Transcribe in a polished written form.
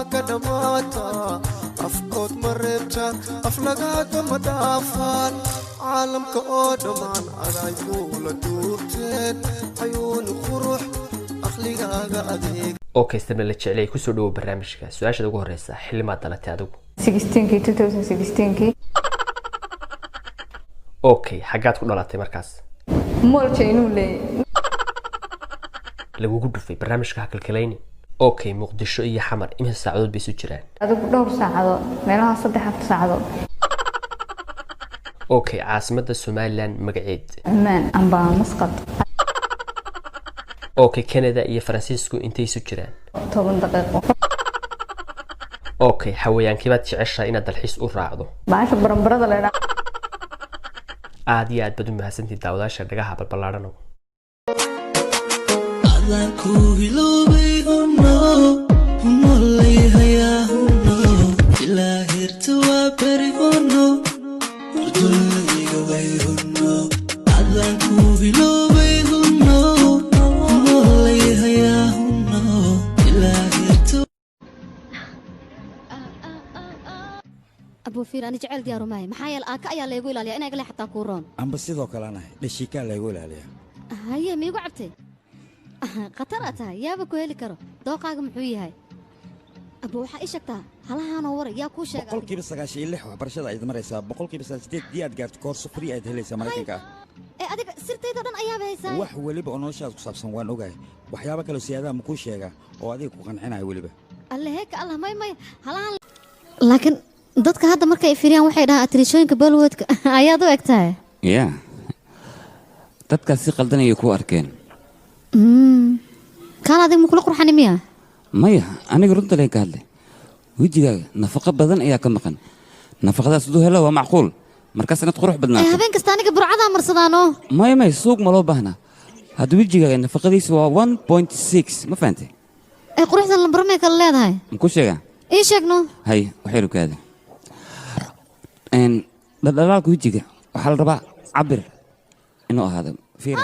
كدماتا أفكوت مربتا أفلقات مدافان عالم كأودمان على يقول دورتين عيون قروح أخليها أديك اوكي استمر لجعلي كسو دو برنامجka su'aashada ugu horeysa xilli ma dhalatay adigu 2016 okay xagaad ku dhalatay markaas moolka inuu leeyahay lagu dhufay barnaamijka kalkalayni okay muqdisho iyo xamar imisa saacadood bay soo jiraan adigu dhowr saacadood meelaha 3 saacadood okay caasimadda Soomaaliland magaceed amaan amba Masqat okay Canada iyo Faransiisku intay soo jiraan 10 daqiiqo okay xawayaankii baad jeceshahay inaad dalxiis u raacdo baasha baranbarada leedahay aad iyo aad baad u mahadsantahay daawadaasha dhagaha balbalaarano ku hiloway no leeyahay no ilaahirtu waa bari no urdayga way no adan ku hiloway no leeyahay no ilaahirtu أبو فير أنا جعل ديارو معي محايل آكا يا اللي يقول عليها أنا أقول حتى كورون أم بسيطة كلامه للشيكان اللي يقول عليها هيا ميقو عبتي قطرتها يا بكو هلي كرو دوقاق محوي هاي أبو وحا إيشكتها هلا أنا ورا يا كوشا بقول كي بس غاشي اللي حوا برشة إذا مرة يساب بقول كي بس ستة ديات قارت كورس فري أد هلي سمرتك إيه أديك سرتي دون أيام هاي ساي وح ولي بأنوشات كسب سنوان أوجاي وحيابك لو سيادة مكوشة وأديك وقنعنا ولي به الله هيك الله ما هلا لكن dadka hadda markay fiiriyaan waxay dhahaan atrishooyinka Bollywoodka ayaad u egtahay yeah dadka si qaldan ay ku arkeen kan adiga ma kula qurxan miya maya aniga runta lay ka hadlay wajigaaga nafaqo badan ayaa ka maqan nafaqadaas duu helo waa macquul markaas inaad qurux badnaato habeen kasta aniga burcada marsadaano maya suuq ma loo baahna hadda wajigaaga nafaqadiisu waa 1.6 ma fahantay ay quruxdan lambar ma kala leedahay ma ku sheegaa ii sheegno hay waxay rukaada dhalaalka wajiga waxaa la rabaa cabir inuu ahaado fiir